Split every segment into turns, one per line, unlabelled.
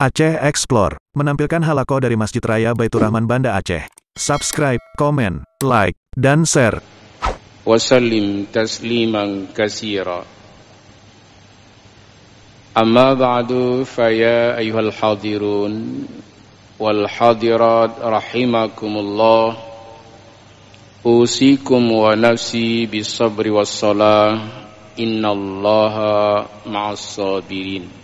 Aceh Explore menampilkan halaqah dari Masjid Raya Baitur Rahman Banda Aceh. Subscribe, komen, like, dan share.
Wasallim tasliman katsira. Amma ba'du faya ayyuhal hadirun wal hadirat rahimakumullah. Usikum wa nafsi bis sabri was salah. Innallaha ma'as sabirin.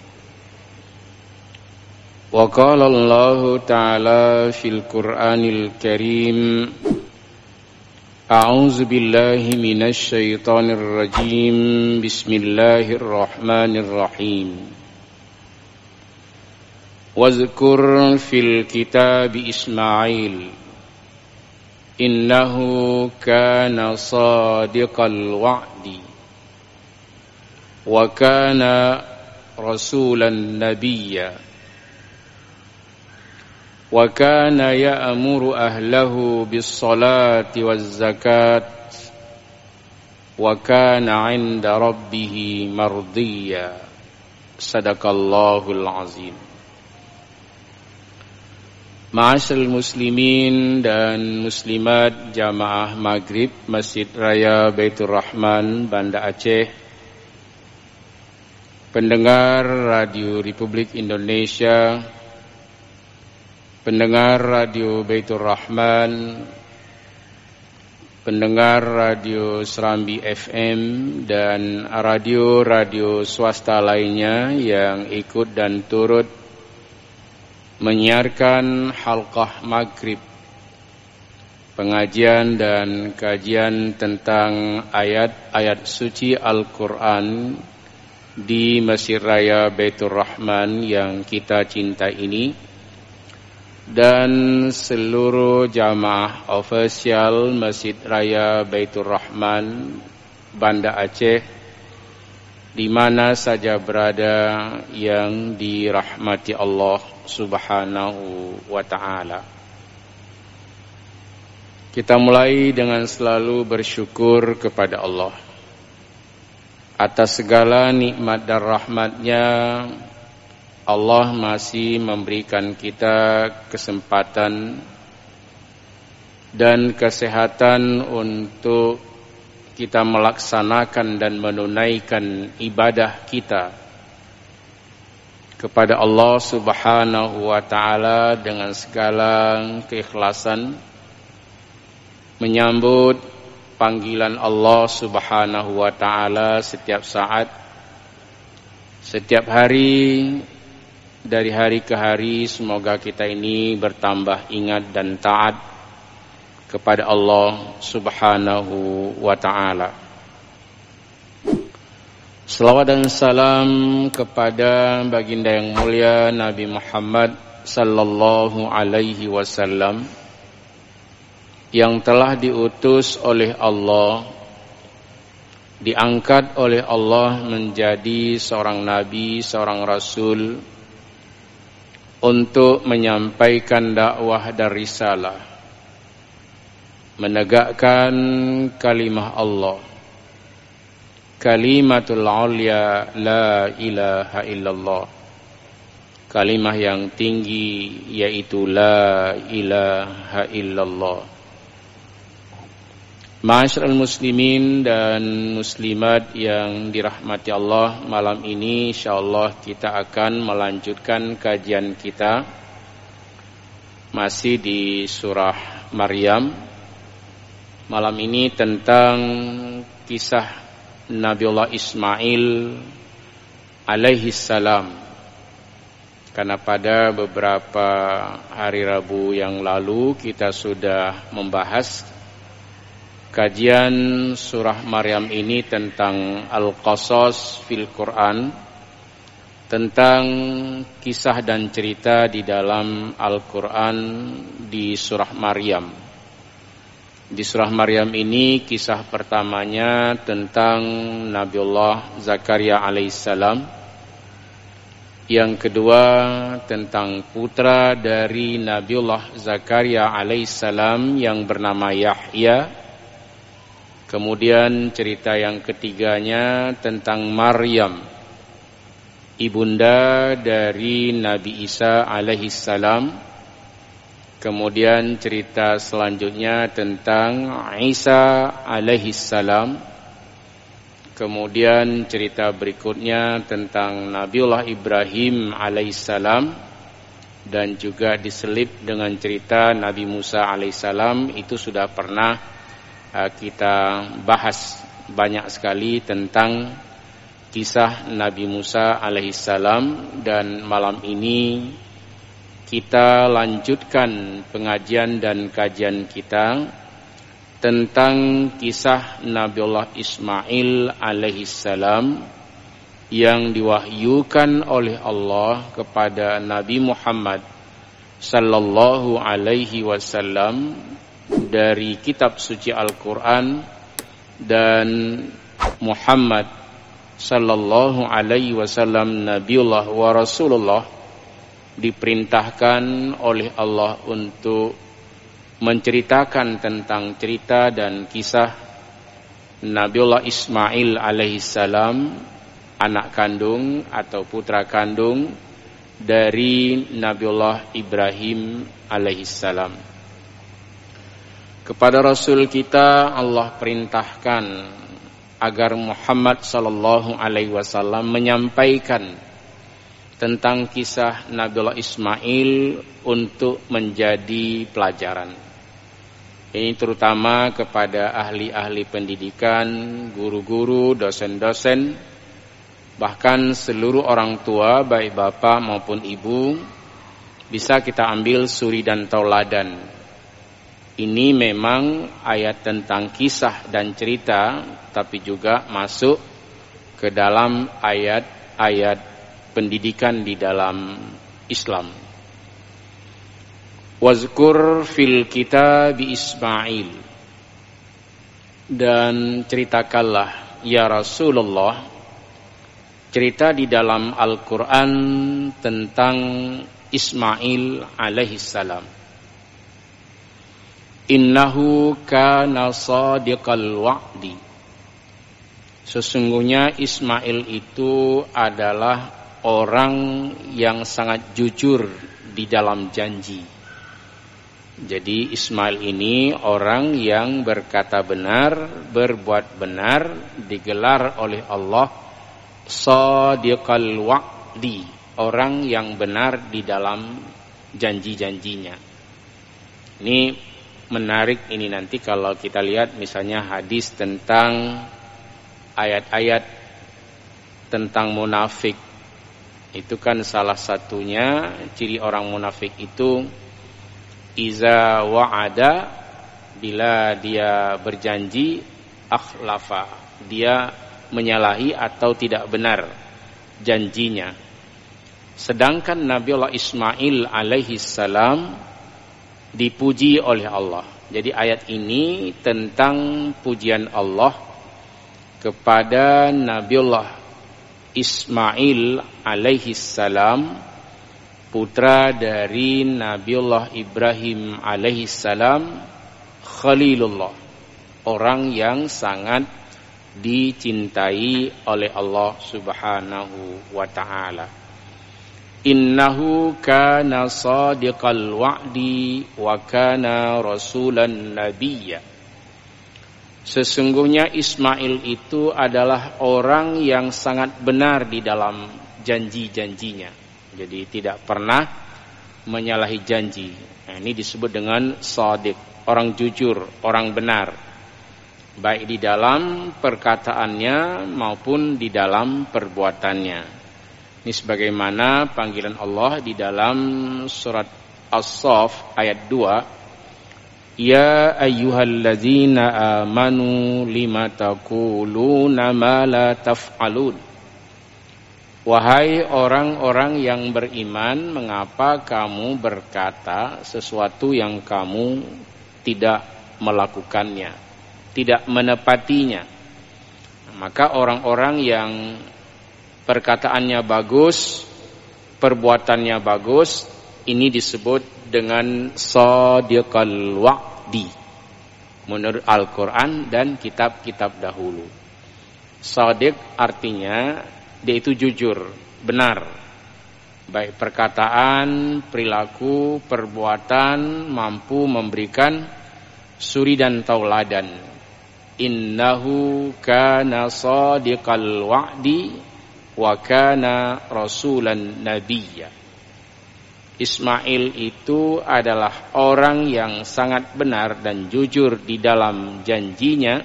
Wa qala Allah Ta'ala fil Qur'anil Karim. A'udzu billahi minasy syaithanir rajim. Bismillahirrahmanirrahim. Wazkur fil kitabi Ismail. Innahu kana shadiqal wa'di. Wa kana rasulan nabiyya. Wa kana ya'muru ahlahu bis-salati waz-zakat wa kana 'inda rabbih mardiyya. Sadaqallahul azim. Ma'asyiral muslimin dan muslimat jamaah Maghrib Masjid Raya Baitur Rahman Banda Aceh, pendengar Radio Republik Indonesia, pendengar Radio Baitur Rahman, pendengar Radio Serambi FM, dan radio-radio swasta lainnya yang ikut dan turut menyiarkan halqah maghrib, pengajian dan kajian tentang ayat-ayat suci Al-Quran di Masjid Raya Baitur Rahman yang kita cinta ini, dan seluruh jamaah ofisial Masjid Raya Baitur Rahman Banda Aceh di mana saja berada yang dirahmati Allah Subhanahu wa ta'ala. Kita mulai dengan selalu bersyukur kepada Allah atas segala nikmat dan rahmatnya. Allah masih memberikan kita kesempatan dan kesehatan untuk kita melaksanakan dan menunaikan ibadah kita kepada Allah Subhanahu wa ta'ala dengan segala keikhlasan, menyambut panggilan Allah Subhanahu wa ta'ala setiap saat, setiap hari. Dari hari ke hari semoga kita ini bertambah ingat dan taat kepada Allah Subhanahu wa ta'ala. Selawat dan salam kepada baginda yang mulia Nabi Muhammad sallallahu alaihi wasallam yang telah diutus oleh Allah, diangkat oleh Allah menjadi seorang nabi, seorang rasul, untuk menyampaikan dakwah dan risalah, menegakkan kalimah Allah, kalimatul ulya, la ilaha illallah, kalimah yang tinggi yaitu la ilaha illallah. Ma'asyiral muslimin dan muslimat yang dirahmati Allah, malam ini insyaallah kita akan melanjutkan kajian kita masih di surah Maryam. Malam ini tentang kisah Nabiullah Ismail alaihi salam. Karena pada beberapa hari Rabu yang lalu kita sudah membahas kajian surah Maryam ini tentang Al-Qasas fil Quran, tentang kisah dan cerita di dalam Al-Quran di surah Maryam. Di surah Maryam ini kisah pertamanya tentang Nabiullah Zakaria alaihissalam. Yang kedua tentang putra dari Nabiullah Zakaria alaihissalam yang bernama Yahya. Kemudian cerita yang ketiganya tentang Maryam ibunda dari Nabi Isa alaihissalam. Kemudian cerita selanjutnya tentang Isa alaihissalam. Kemudian cerita berikutnya tentang Nabiullah Ibrahim alaihissalam, dan juga diselip dengan cerita Nabi Musa alaihissalam. Itu sudah pernah kita bahas banyak sekali tentang kisah Nabi Musa alaihissalam, dan malam ini kita lanjutkan pengajian dan kajian kita tentang kisah Nabiullah Ismail alaihissalam yang diwahyukan oleh Allah kepada Nabi Muhammad sallallahu alaihi wasallam dari kitab suci Al-Quran, dan Muhammad sallallahu alaihi wasallam Nabiullah wa Rasulullah diperintahkan oleh Allah untuk menceritakan tentang cerita dan kisah Nabiullah Ismail alaihissalam, anak kandung atau putra kandung dari Nabiullah Ibrahim alaihissalam. Kepada Rasul kita Allah perintahkan agar Muhammad sallallahu alaihi wasallam menyampaikan tentang kisah Nabiullah Ismail untuk menjadi pelajaran. Ini terutama kepada ahli-ahli pendidikan, guru-guru, dosen-dosen, bahkan seluruh orang tua, baik bapak maupun ibu, bisa kita ambil suri dan tauladan. Ini memang ayat tentang kisah dan cerita, tapi juga masuk ke dalam ayat-ayat pendidikan di dalam Islam. Wazkur fil kitab Ismail, dan ceritakanlah ya Rasulullah cerita di dalam Al-Quran tentang Ismail alaihissalam. Innahu kana sadiqal wa'di, sesungguhnya Ismail itu adalah orang yang sangat jujur di dalam janji. Jadi Ismail ini orang yang berkata benar, berbuat benar, digelar oleh Allah Shadiqal wa'di, orang yang benar di dalam janji-janjinya. Ini menarik ini nanti kalau kita lihat misalnya hadis tentang ayat-ayat tentang munafik. Itu kan salah satunya ciri orang munafik itu iza wa'ada, bila dia berjanji, akhlafa, dia menyalahi atau tidak benar janjinya. Sedangkan Nabiullah Ismail alaihissalam dipuji oleh Allah. Jadi ayat ini tentang pujian Allah kepada Nabiullah Ismail alaihissalam, putra dari Nabiullah Ibrahim alaihissalam, Khalilullah, orang yang sangat dicintai oleh Allah subhanahu wa ta'ala. Innahu kana sadiqal wa'di wa kana rasulan nabiyya. Sesungguhnya Ismail itu adalah orang yang sangat benar di dalam janji-janjinya. Jadi tidak pernah menyalahi janji. Nah, ini disebut dengan shadiq, orang jujur, orang benar, baik di dalam perkataannya maupun di dalam perbuatannya. Ini sebagaimana panggilan Allah di dalam surat As-Saff ayat 2. Ya ayyuhalladzina amanu lima taquluna ma la taf'alun. Wahai orang-orang yang beriman, mengapa kamu berkata sesuatu yang kamu tidak melakukannya, tidak menepatinya? Maka orang-orang yang perkataannya bagus, perbuatannya bagus, ini disebut dengan shadiqal wa'di menurut Al-Quran dan kitab-kitab dahulu. Shadiq artinya dia itu jujur, benar, baik perkataan, perilaku, perbuatan, mampu memberikan suri dan tauladan. Innahu kana shadiqal wa'di wa kana rasulan nabiyya. Ismail itu adalah orang yang sangat benar dan jujur di dalam janjinya.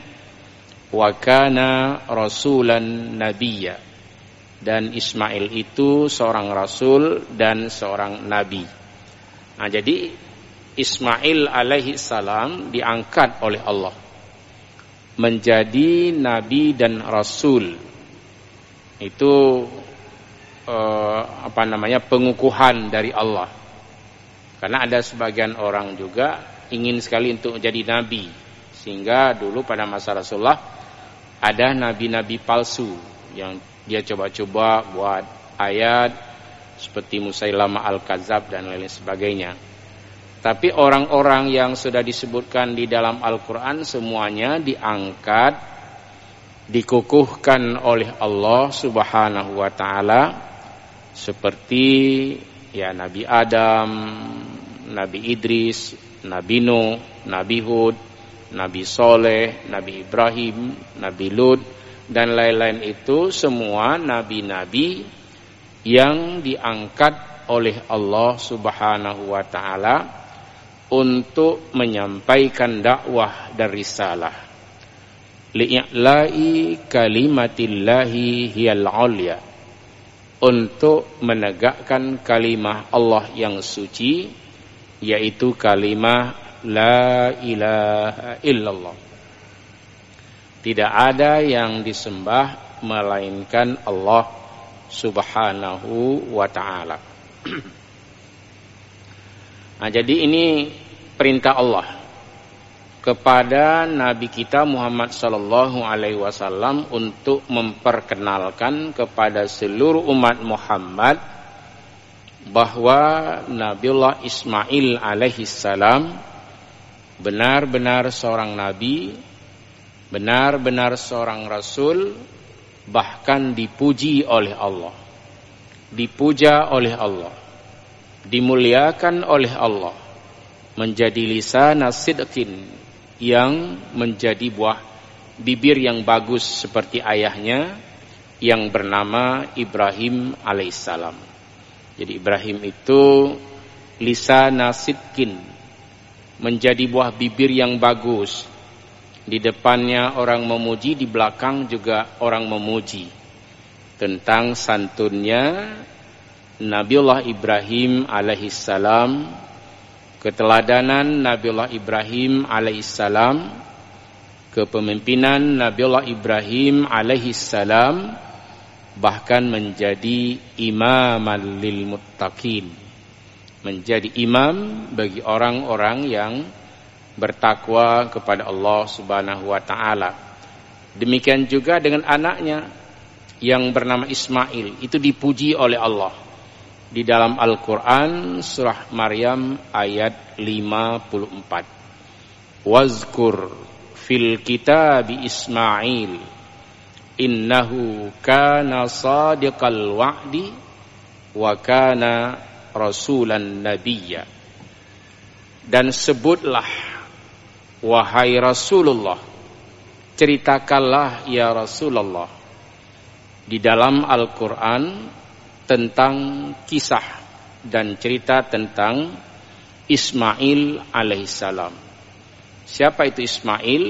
Wa kana rasulan nabiyya. Dan Ismail itu seorang rasul dan seorang nabi. Nah, jadi Ismail alaihi salam diangkat oleh Allah menjadi nabi dan rasul. Itu pengukuhan dari Allah. Karena ada sebagian orang juga ingin sekali untuk menjadi nabi, sehingga dulu pada masa Rasulullah ada nabi-nabi palsu yang dia coba-coba buat ayat seperti Musailamah al-Kadzab dan lain sebagainya. Tapi orang-orang yang sudah disebutkan di dalam Al-Quran semuanya diangkat, dikukuhkan oleh Allah Subhanahu wa ta'ala, seperti ya Nabi Adam, Nabi Idris, Nabi Nuh, Nabi Hud, Nabi Soleh, Nabi Ibrahim, Nabi Lut, dan lain-lain. Itu semua nabi-nabi yang diangkat oleh Allah Subhanahu wa ta'ala untuk menyampaikan dakwah dan risalah. Li'la'i kalimatillahi hiyal 'ulya, untuk menegakkan kalimah Allah yang suci, yaitu kalimah la ilaha illallah. Tidak ada yang disembah melainkan Allah Subhanahu wa ta'ala. Nah, jadi ini perintah Allah kepada Nabi kita Muhammad sallallahu alaihi wasallam untuk memperkenalkan kepada seluruh umat Muhammad bahwa Nabiullah Ismail alaihi salam benar-benar seorang nabi, benar-benar seorang rasul, bahkan dipuji oleh Allah, dipuja oleh Allah, dimuliakan oleh Allah, menjadi lisan sidqin, yang menjadi buah bibir yang bagus seperti ayahnya yang bernama Ibrahim alaihissalam. Jadi Ibrahim itu lisan sidqin, menjadi buah bibir yang bagus. Di depannya orang memuji, di belakang juga orang memuji. Tentang santunnya Nabiullah Ibrahim alaihissalam, keteladanan Nabiullah Ibrahim alaihissalam, kepemimpinan Nabiullah Ibrahim alaihissalam, bahkan menjadi imaman lil muttaqin, menjadi imam bagi orang-orang yang bertakwa kepada Allah Subhanahu wa ta'ala. Demikian juga dengan anaknya yang bernama Ismail, itu dipuji oleh Allah. Di dalam Al-Quran surah Maryam ayat 54. Wazkur fil kitabi Ismail innahu kana sadiqal wa'di wa kana rasulan nabiyya. Dan sebutlah wahai Rasulullah, ceritakanlah ya Rasulullah di dalam Al-Quran tentang kisah dan cerita tentang Ismail alaihissalam. Siapa itu Ismail?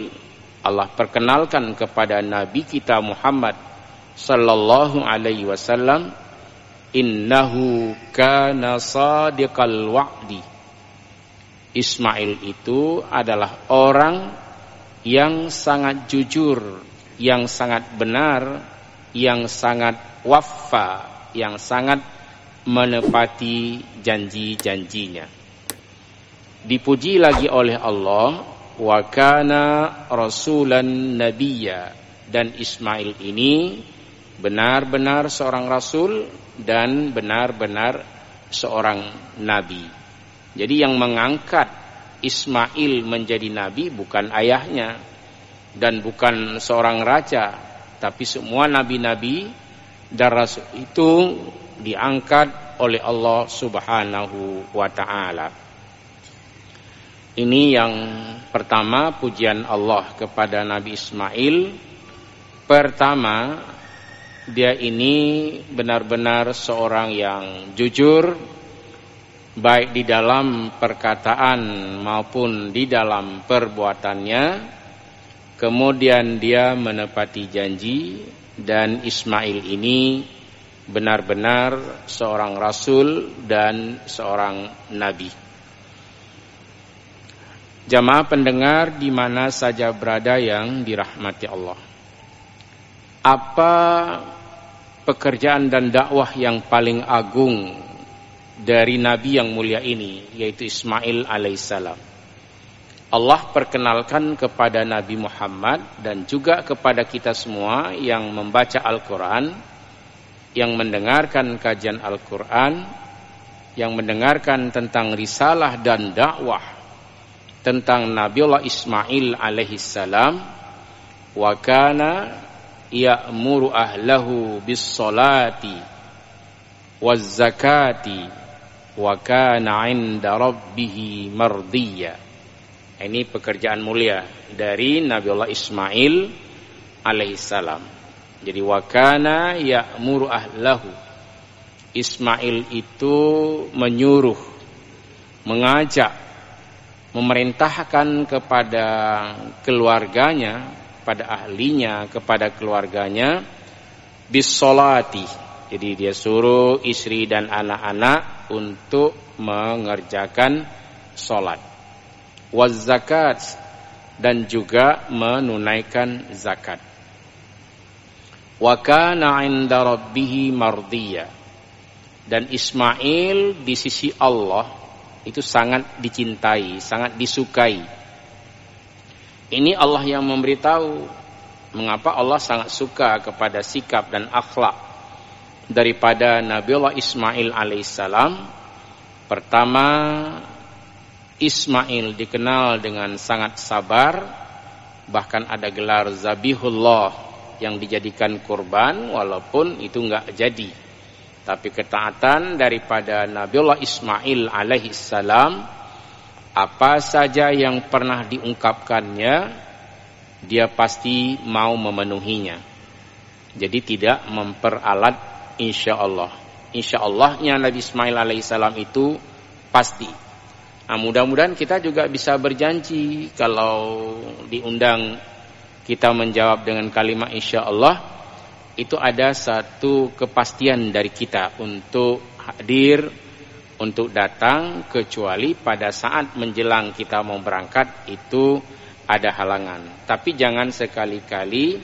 Allah perkenalkan kepada Nabi kita Muhammad sallallahu alaihi wasallam, innahu kana sadiqal wa'di. Ismail itu adalah orang yang sangat jujur, yang sangat benar, yang sangat waffa, yang sangat menepati janji-janjinya. Dipuji lagi oleh Allah, wa kana rasulan nabiyya, dan Ismail ini benar-benar seorang rasul dan benar-benar seorang nabi. Jadi yang mengangkat Ismail menjadi nabi bukan ayahnya dan bukan seorang raja, tapi semua nabi-nabi dan Rasul itu diangkat oleh Allah Subhanahu wa ta'ala. Ini yang pertama, pujian Allah kepada Nabi Ismail. Pertama, dia ini benar-benar seorang yang jujur, baik di dalam perkataan maupun di dalam perbuatannya. Kemudian dia menepati janji, dan Ismail ini benar-benar seorang rasul dan seorang nabi. Jamaah pendengar di mana saja berada yang dirahmati Allah, apa pekerjaan dan dakwah yang paling agung dari nabi yang mulia ini, yaitu Ismail alaihissalam? Allah perkenalkan kepada Nabi Muhammad dan juga kepada kita semua yang membaca Al-Quran, yang mendengarkan kajian Al-Quran, yang mendengarkan tentang risalah dan dakwah tentang Nabiullah Ismail alaihissalam. Wa kana ya'muru ahlahu bis salati waz zakati wa kana 'inda rabbih mardiyya. Ini pekerjaan mulia dari Nabiullah Ismail alaihissalam. Jadi wa kana ya'muru ahlahu, Ismail itu menyuruh, mengajak, memerintahkan kepada keluarganya, pada ahlinya, kepada keluarganya, bis sholati. Jadi dia suruh istri dan anak-anak untuk mengerjakan sholat. Waz zakat, dan juga menunaikan zakat. Wa kana 'inda rabbih mardiyya, dan Ismail di sisi Allah itu sangat dicintai, sangat disukai. Ini Allah yang memberitahu mengapa Allah sangat suka kepada sikap dan akhlak daripada Nabiullah Ismail alaihissalam. Pertama, Ismail dikenal dengan sangat sabar, bahkan ada gelar Zabihullah, yang dijadikan kurban walaupun itu enggak jadi. Tapi ketaatan daripada Nabiullah Ismail alaihissalam, apa saja yang pernah diungkapkannya, dia pasti mau memenuhinya. Jadi tidak memperalat insyaallah. Insyaallah-nya Nabi Ismail alaihissalam itu pasti. Nah, mudah-mudahan kita juga bisa berjanji kalau diundang kita menjawab dengan kalimat insyaallah, itu ada satu kepastian dari kita untuk hadir, untuk datang, kecuali pada saat menjelang kita mau berangkat itu ada halangan. Tapi jangan sekali-kali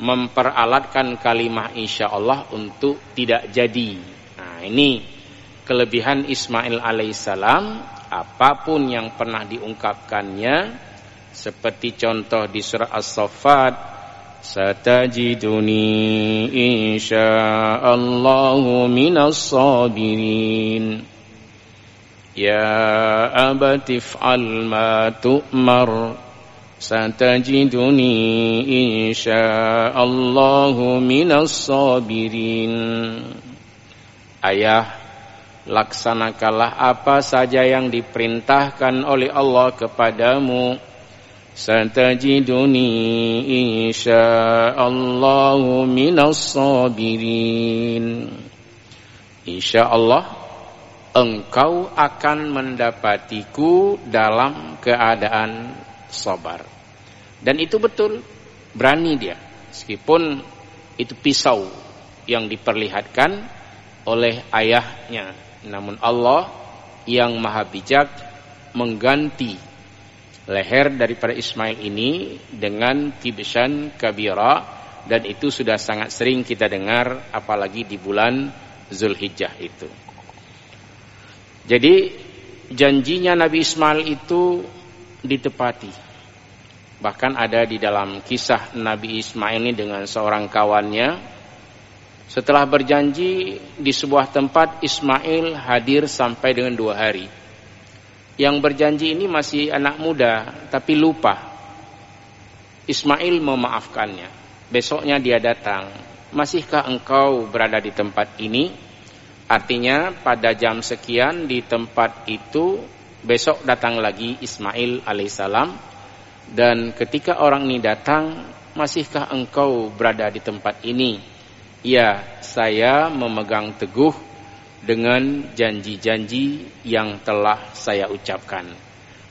memperalatkan kalimat insyaallah untuk tidak jadi. Nah, ini kelebihan Ismail alaihissalam. Apapun yang pernah diungkapkannya, seperti contoh di surah As-Saffat, satajiduni insyaallahu minas sabirin, ya abati f'al ma tu'mar, satajiduni insyaallahu minas sabirin. Ayah, laksanakanlah apa saja yang diperintahkan oleh Allah kepadamu. Satajiduni insyaallahu minas sabirin. Insyaallah engkau akan mendapatiku dalam keadaan sabar. Dan itu betul, berani dia. Meskipun itu pisau yang diperlihatkan oleh ayahnya, namun Allah yang maha bijak mengganti leher daripada Ismail ini dengan kibshan kabira, dan itu sudah sangat sering kita dengar apalagi di bulan Zulhijjah itu. Jadi janjinya Nabi Ismail itu ditepati. Bahkan ada di dalam kisah Nabi Ismail ini dengan seorang kawannya. Setelah berjanji di sebuah tempat, Ismail hadir sampai dengan 2 hari. Yang berjanji ini masih anak muda, tapi lupa. Ismail memaafkannya. Besoknya dia datang. masihkah engkau berada di tempat ini? Artinya pada jam sekian di tempat itu, besok datang lagi Ismail alaihissalam. Dan ketika orang ini datang, masihkah engkau berada di tempat ini? Ya, saya memegang teguh dengan janji-janji yang telah saya ucapkan.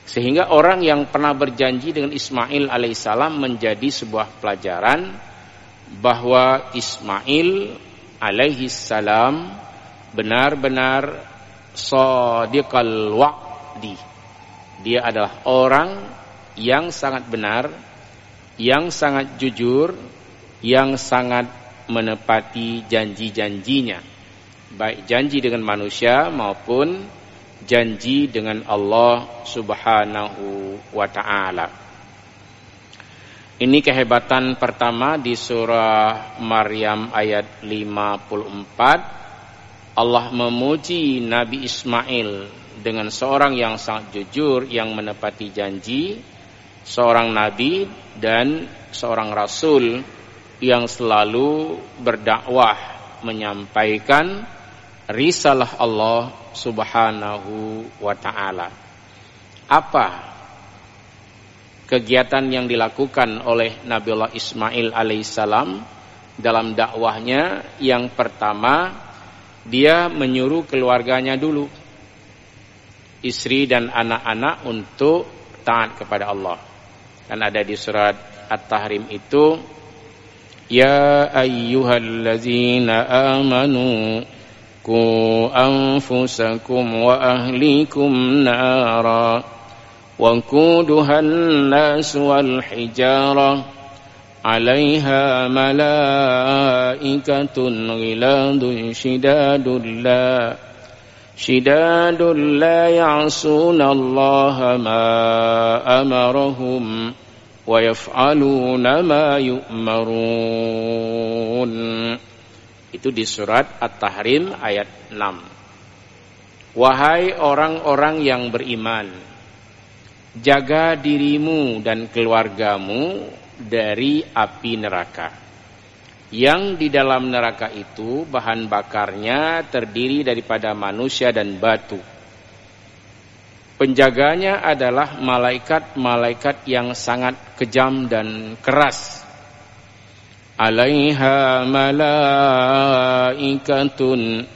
Sehingga orang yang pernah berjanji dengan Ismail alaihissalam menjadi sebuah pelajaran bahwa Ismail alaihissalam benar-benar shadiqal wa'di. Dia adalah orang yang sangat benar, yang sangat jujur, yang sangat menepati janji-janjinya, baik janji dengan manusia maupun janji dengan Allah Subhanahu wa ta'ala. Ini kehebatan pertama di surah Maryam ayat 54. Allah memuji Nabi Ismail dengan seorang yang sangat jujur, yang menepati janji, seorang nabi dan seorang rasul yang selalu berdakwah menyampaikan risalah Allah Subhanahu wa ta'ala. Apa kegiatan yang dilakukan oleh Nabiullah Ismail alaihissalam dalam dakwahnya? Yang pertama, dia menyuruh keluarganya dulu, istri dan anak-anak, untuk taat kepada Allah. Dan ada di surat At-Tahrim itu, ya ayyuhallazina amanu qu anfusakum wa ahlikum nara wa quduhan nas wal hijarah عليها ملائكة غلاظ شداد لا يعصون الله ما أمرهم ويفعلون ما يؤمرون. Itu di surat At-Tahrim ayat 6. Wahai orang-orang yang beriman, jaga dirimu dan keluargamu dari api neraka. Yang di dalam neraka itu bahan bakarnya terdiri daripada manusia dan batu. Penjaganya adalah malaikat-malaikat yang sangat kejam dan keras. Alaiha malaikatun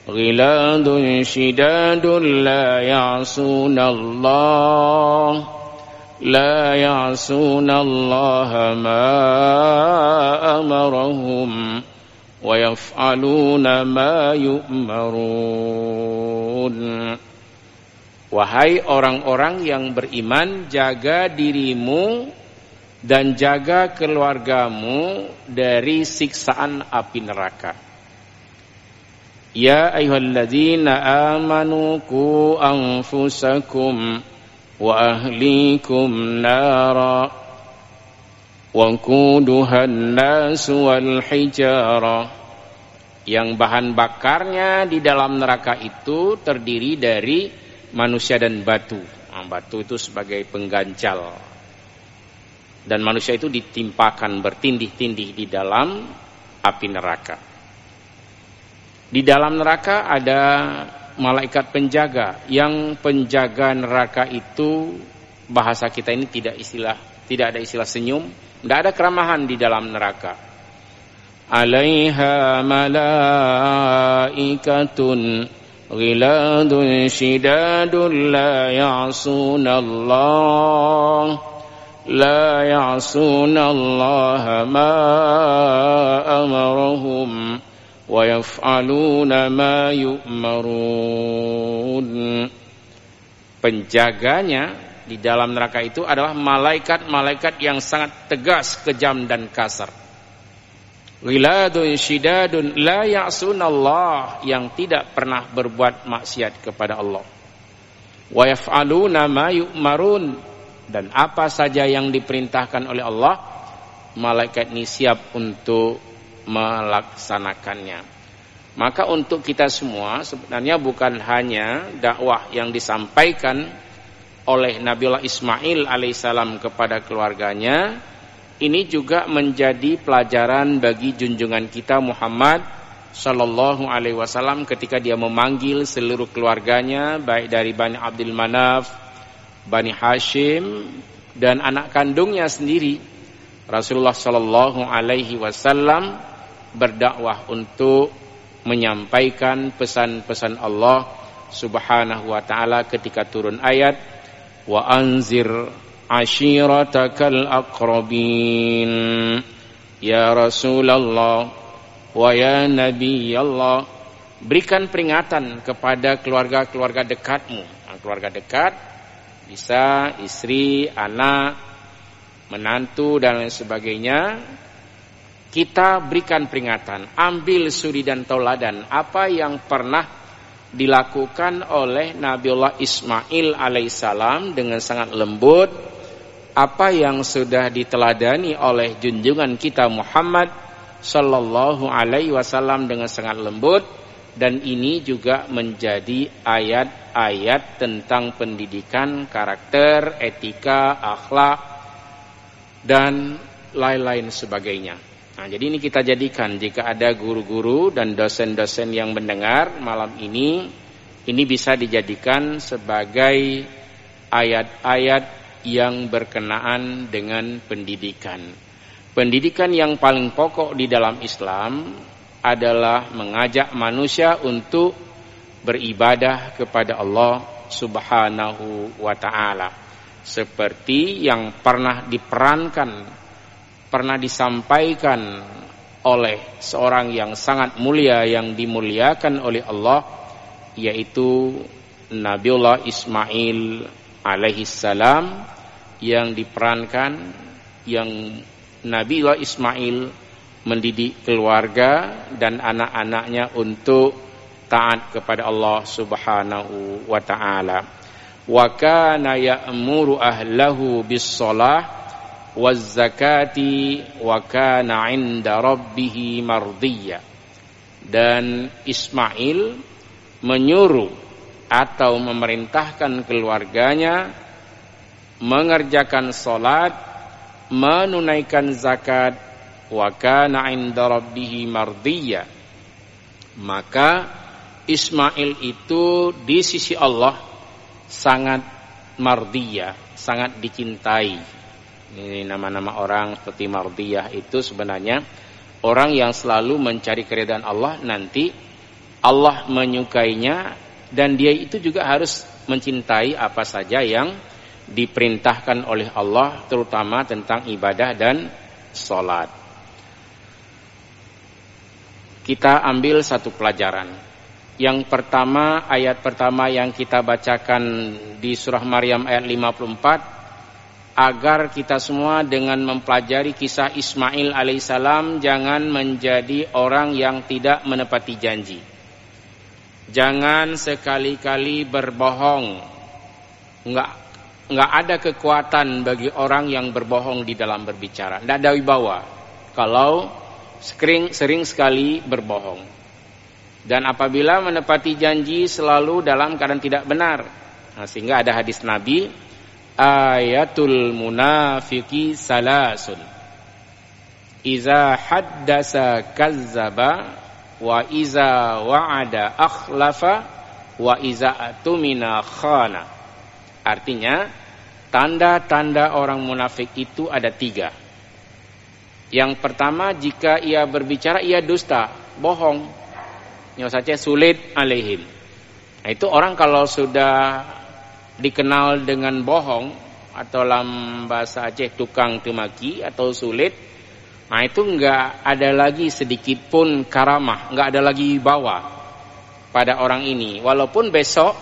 ghiladun shidadun la ya'suna Allah ma amarahum wa yaf'aluna ma yu'marun. Wahai orang-orang yang beriman, jaga dirimu dan jaga keluargamu dari siksaan api neraka. Ya ayyuhalladzina amanu qu anfusakum wa ahlikum nara wa quduhan nas wal hijara. Yang bahan bakarnya di dalam neraka itu terdiri dari manusia dan batu. Batu itu sebagai pengganjal. Dan manusia itu ditimpakan bertindih-tindih di dalam api neraka. Di dalam neraka ada malaikat penjaga. Yang penjaga neraka itu, bahasa kita ini tidak ada istilah senyum, tidak ada keramahan di dalam neraka. Alaiha malaikatun ghiladun shidadun la ya'suna Allah ma amarahum wa yaf'aluna ma yu'marun. Penjaganya di dalam neraka itu adalah malaikat-malaikat yang sangat tegas, kejam dan kasar. Ghiladun shidadun la ya'suna Allah, yang tidak pernah berbuat maksiat kepada Allah. Wa yaf'aluna ma yu'marun, dan apa saja yang diperintahkan oleh Allah, malaikat ini siap untuk melaksanakannya. Maka untuk kita semua sebenarnya bukan hanya dakwah yang disampaikan oleh Nabiullah Ismail alaihissalam kepada keluarganya, ini juga menjadi pelajaran bagi junjungan kita Muhammad sallallahu alaihi wasallam ketika dia memanggil seluruh keluarganya, baik dari Bani Abdul Manaf, Bani Hashim, dan anak kandungnya sendiri. Rasulullah sallallahu alaihi wasallam berdakwah untuk menyampaikan pesan-pesan Allah Subhanahu wa taala ketika turun ayat wa anzir ashiratakal aqrabin, ya Rasulullah wa ya Nabiyallah, berikan peringatan kepada keluarga-keluarga dekatmu. Keluarga dekat bisa istri, anak, menantu dan lain sebagainya. Kita berikan peringatan, ambil suri dan tauladan apa yang pernah dilakukan oleh Nabiullah Ismail alaihissalam dengan sangat lembut, apa yang sudah diteladani oleh junjungan kita Muhammad sallallahu alaihi wasallam dengan sangat lembut. Dan ini juga menjadi ayat-ayat tentang pendidikan karakter, etika, akhlak dan lain-lain sebagainya. Nah, jadi ini kita jadikan jika ada guru-guru dan dosen-dosen yang mendengar malam ini bisa dijadikan sebagai ayat-ayat yang berkenaan dengan pendidikan. Pendidikan yang paling pokok di dalam Islam adalah mengajak manusia untuk beribadah kepada Allah Subhanahu wa ta'ala. Seperti yang pernah disampaikan oleh seorang yang sangat mulia yang dimuliakan oleh Allah, yaitu Nabiullah Ismail alaihissalam, yang diperankan yang Nabiullah Ismail mendidik keluarga dan anak-anaknya untuk taat kepada Allah Subhanahu wa ta'ala. Wa kana ya'muru ahlahu bis-shalah waz-zakati wa kana 'inda rabbih mardiyya. Dan Ismail menyuruh atau memerintahkan keluarganya mengerjakan salat, menunaikan zakat, wa kana 'inda rabbih mardiyya. Maka Ismail itu di sisi Allah sangat mardiyah, sangat dicintai. Ini nama-nama orang seperti mardiyah itu sebenarnya orang yang selalu mencari keridhaan Allah, nanti Allah menyukainya dan dia itu juga harus mencintai apa saja yang diperintahkan oleh Allah, terutama tentang ibadah dan salat. Kita ambil satu pelajaran. Yang pertama, ayat pertama yang kita bacakan di surah Maryam ayat 54, agar kita semua dengan mempelajari kisah Ismail alaihissalam jangan menjadi orang yang tidak menepati janji. Jangan sekali-kali berbohong. Enggak ada kekuatan bagi orang yang berbohong di dalam berbicara. Tidak ada wibawa kalau sering sekali berbohong. Dan apabila menepati janji selalu dalam keadaan tidak benar. Nah, sehingga ada hadis Nabi, ayatul munafiqi salasun, iza haddasa kazzaba, wa iza wa'ada akhlafa, wa iza atumina khana. Artinya, tanda-tanda orang munafik itu ada 3. Yang pertama, jika ia berbicara ia dusta, bohong. Yang saja sulit alaihim. Nah, itu orang kalau sudah dikenal dengan bohong atau dalam bahasa Aceh tukang temaki atau sulit, nah itu enggak ada lagi sedikit pun karamah, enggak ada lagi bawa pada orang ini. Walaupun besok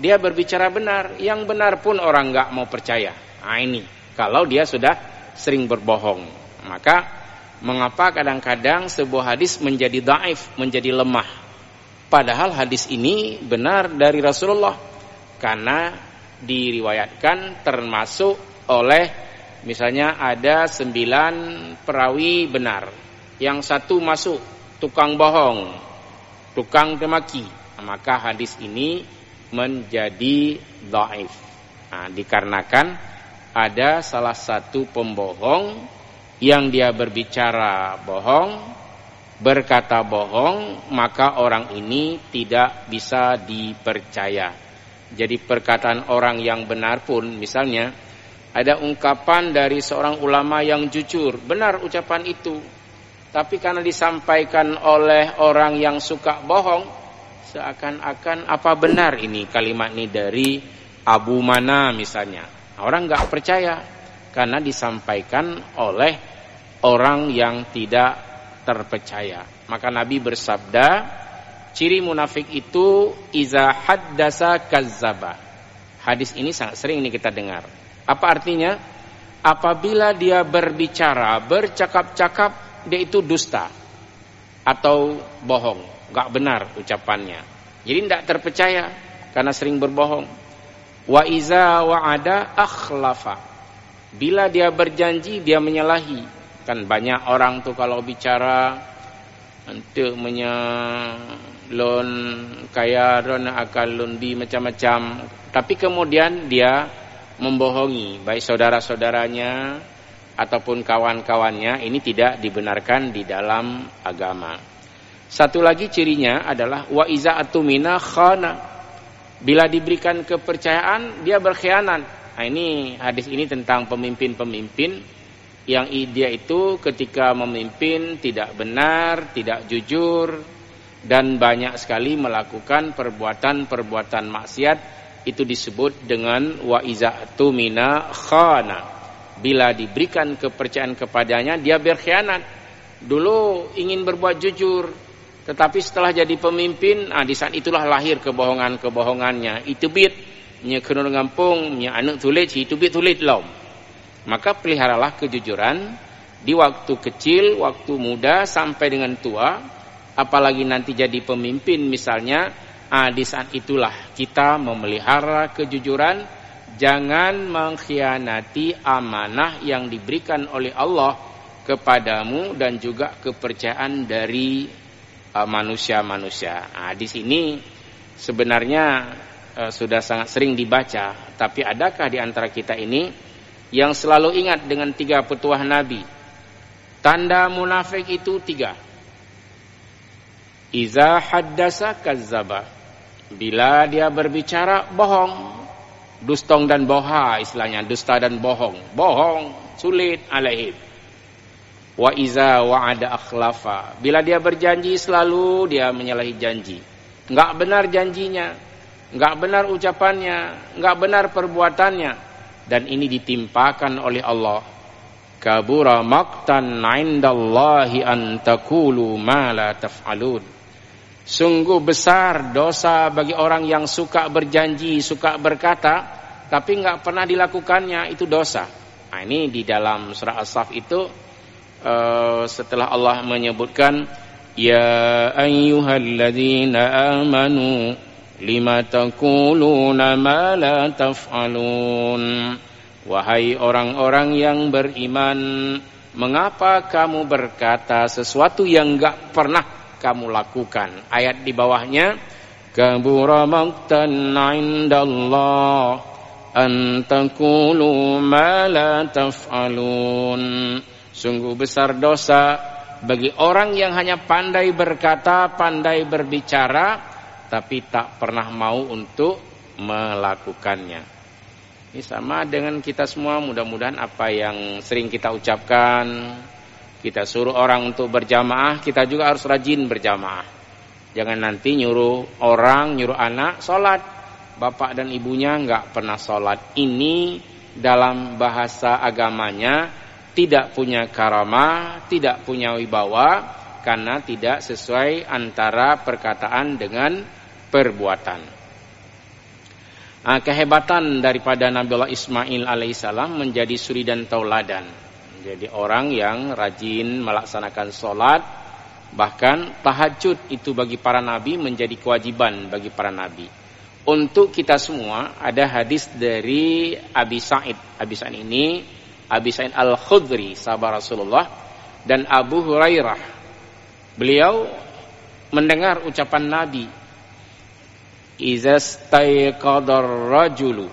dia berbicara benar, yang benar pun orang enggak mau percaya. Nah ini kalau dia sudah sering berbohong. Maka mengapa kadang-kadang sebuah hadis menjadi dhaif, menjadi lemah? Padahal hadis ini benar dari Rasulullah. Karena diriwayatkan termasuk oleh misalnya ada 9 perawi benar. Yang satu masuk tukang bohong, tukang temaki. Maka hadis ini menjadi dhaif. Nah, dikarenakan ada salah satu pembohong yang dia berbicara bohong, berkata bohong, maka orang ini tidak bisa dipercaya. Jadi perkataan orang yang benar pun, misalnya ada ungkapan dari seorang ulama yang jujur, benar ucapan itu, tapi karena disampaikan oleh orang yang suka bohong, seakan-akan apa benar ini kalimat ini dari Abu Mana misalnya. Orang nggak percaya karena disampaikan oleh orang yang tidak terpercaya. Maka Nabi bersabda, ciri munafik itu iza haddasa kazzaba. Hadis ini sangat sering ini kita dengar. Apa artinya? Apabila dia berbicara, bercakap-cakap, dia itu dusta atau bohong, enggak benar ucapannya. Jadi tidak terpercaya karena sering berbohong. Wa iza wa'ada akhlafa. Bila dia berjanji, dia menyalahi. Kan banyak orang tuh kalau bicara untuk menyalon kaya ron akan lundi macam-macam, tapi kemudian dia membohongi baik saudara-saudaranya ataupun kawan-kawannya. Ini tidak dibenarkan di dalam agama. Satu lagi cirinya adalah wa iza atumina khana. Bila diberikan kepercayaan, dia berkhianat. Nah, ini hadis ini tentang pemimpin-pemimpin yang dia itu ketika memimpin tidak benar, tidak jujur, dan banyak sekali melakukan perbuatan-perbuatan maksiat. Itu disebut dengan wa iza'tu mina khana. Bila diberikan kepercayaan kepadanya, dia berkhianat. Dulu ingin berbuat jujur, tetapi setelah jadi pemimpin, di saat itulah lahir kebohongan-kebohongannya. Itu bit nya kena ngampung, nya anak tulis, itu bit tulis lom. Maka peliharalah kejujuran di waktu kecil, waktu muda, sampai dengan tua. Apalagi nanti jadi pemimpin misalnya, di saat itulah kita memelihara kejujuran. Jangan mengkhianati amanah yang diberikan oleh Allah kepadamu dan juga kepercayaan dari manusia-manusia. Di sini sebenarnya sudah sangat sering dibaca, tapi adakah di antara kita ini yang selalu ingat dengan 3 petuah Nabi? Tanda munafik itu 3. Iza haddasa kazzaba. Bila dia berbicara bohong. Dustong dan boha istilahnya, dusta dan bohong. Bohong, sulit alaihim. Wa iza wa'ada akhlafa. Bila dia berjanji selalu dia menyalahi janji. Enggak benar janjinya, enggak benar ucapannya, enggak benar perbuatannya. Dan ini ditimpakan oleh Allah. Kabura maqtan 'indallahi an taqulu ma la taf'alun. Sungguh besar dosa bagi orang yang suka berjanji, suka berkata, tapi enggak pernah dilakukannya, itu dosa. Ini di dalam surah As-Saff itu setelah Allah menyebutkan ya ayyuhalladzina amanu lima taquluna ma la taf'alun. Wahai orang-orang yang beriman, mengapa kamu berkata sesuatu yang enggak pernah kamu lakukan? Ayat di bawahnya, kabura maqtan 'indallah an taqulu ma la taf'alun. Sungguh besar dosa bagi orang yang hanya pandai berkata, pandai berbicara, tapi tak pernah mau untuk melakukannya. Ini sama dengan kita semua. Mudah-mudahan apa yang sering kita ucapkan, kita suruh orang untuk berjamaah, kita juga harus rajin berjamaah. Jangan nanti nyuruh orang, nyuruh anak sholat, bapak dan ibunya enggak pernah sholat. Ini dalam bahasa agamanya tidak punya karamah, tidak punya wibawa, karena tidak sesuai antara perkataan dengan perbuatan. Kehebatan daripada Nabiullah Ismail alaihissalam menjadi suri dan tauladan. Jadi orang yang rajin melaksanakan sholat, bahkan tahajud itu bagi para nabi menjadi kewajiban bagi para nabi. Untuk kita semua ada hadis dari Abi Sa'id. Abi Sa'id ini Abi Sa'id Al-Khudri, sahabat Rasulullah, dan Abu Hurairah. Beliau mendengar ucapan Nabi, iza staiqadar rajulu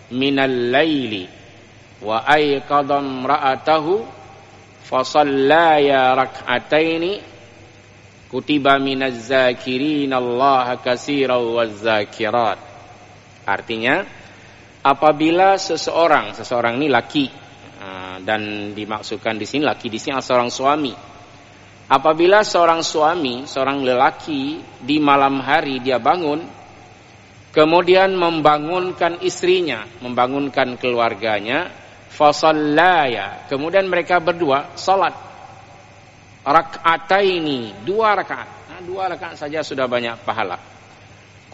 minal laili wa ayqadam ra'atahu fasallaya rak'ataini kutiba minaz zakirinallaha katsiran waz-zakirat. Artinya, apabila seseorang ini laki, dan dimaksudkan di sini laki di sini seorang suami. Apabila seorang suami, seorang lelaki di malam hari dia bangun, kemudian membangunkan istrinya, membangunkan keluarganya, fasallaya, kemudian mereka berdua salat rak'ataini, 2 rakaat. Nah, 2 rakaat saja sudah banyak pahala.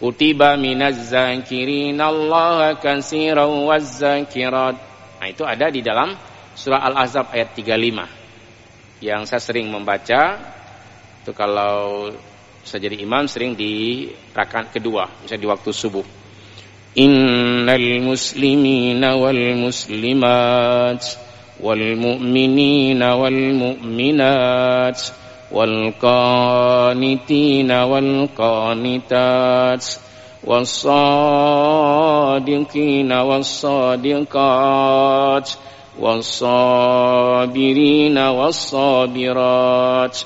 Kutiba minaz zakirinallaha katsiran waz-zakirat. Nah, itu ada di dalam surah Al-Ahzab ayat 35. Yang saya sering membaca itu kalau saya jadi imam sering di rakaat kedua, misalnya di waktu subuh. Innal muslimina wal muslimat wal mu'minina wal mu'minat wal qanitina wal qanitat was sadiqina was sadiqat والصابرين والصابرات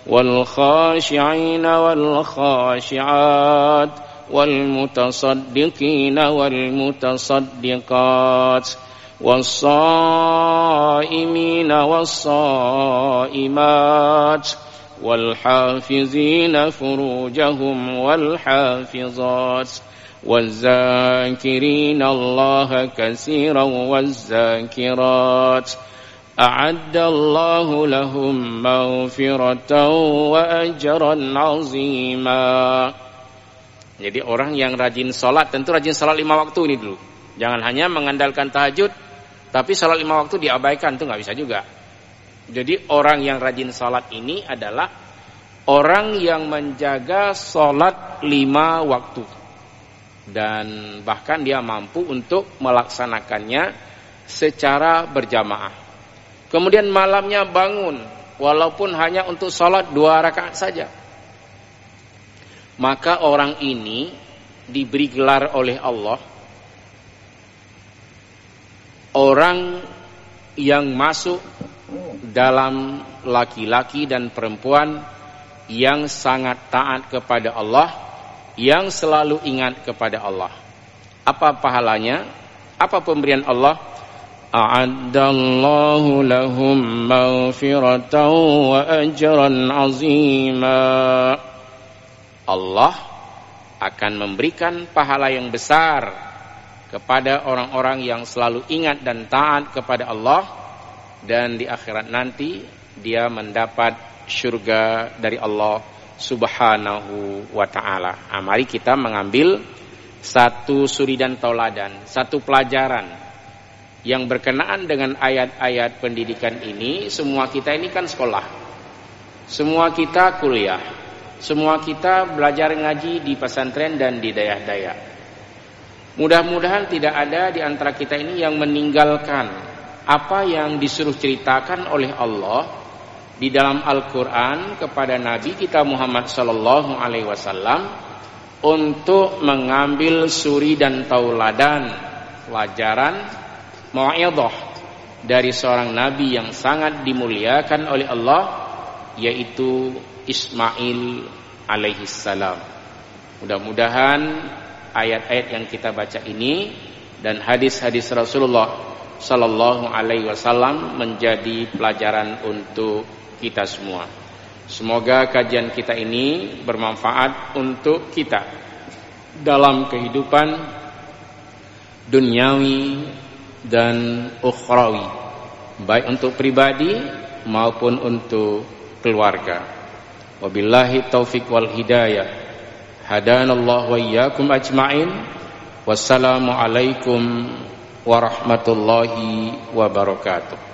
والخاشعين والخاشعات والمتصدقين والمتصدقات والصائمين والصائمات والحافظين فروجهم والحافظات والذاكرين الله كثيرا والذاكرات أعد الله لهم مغفرة وأجرا عظيما. Jadi orang yang rajin sholat, tentu rajin sholat 5 waktu ini dulu. Jangan hanya mengandalkan tahajud, tapi sholat 5 waktu diabaikan, itu nggak bisa juga. Jadi orang yang rajin sholat ini adalah orang yang menjaga sholat 5 waktu. Dan bahkan dia mampu untuk melaksanakannya secara berjamaah. Kemudian malamnya bangun, walaupun hanya untuk sholat 2 rakaat saja. Maka orang ini diberi gelar oleh Allah orang yang masuk dalam laki-laki dan perempuan yang sangat taat kepada Allah, yang selalu ingat kepada Allah. Apa pahalanya? Apa pemberian Allah? A'addallahu lahum maghfiratan wa ajran 'azima. Allah akan memberikan pahala yang besar kepada orang-orang yang selalu ingat dan taat kepada Allah, dan di akhirat nanti dia mendapat surga dari Allah Subhanahu wa ta'ala. Nah, mari kita mengambil satu suri dan tauladan, satu pelajaran yang berkenaan dengan ayat-ayat pendidikan ini. Semua kita ini kan sekolah, semua kita kuliah, semua kita belajar ngaji di pesantren dan di daya-daya. Mudah-mudahan tidak ada di antara kita ini yang meninggalkan apa yang disuruh ceritakan oleh Allah di dalam Al-Quran kepada Nabi kita Muhammad sallallahu alaihi wasallam untuk mengambil suri dan tauladan, pelajaran, mau'idhah dari seorang nabi yang sangat dimuliakan oleh Allah, yaitu Ismail alaihi salam. Mudah-mudahan ayat-ayat yang kita baca ini dan hadis-hadis Rasulullah sallallahu alaihi wasallam menjadi pelajaran untuk kita semua. Semoga kajian kita ini bermanfaat untuk kita dalam kehidupan duniawi dan ukhrawi, baik untuk pribadi maupun untuk keluarga. Wabillahi taufiq wal hidayah. Hadanallahu wa iyyakum ajma'in. Wassalamu alaikum warahmatullahi wabarakatuh.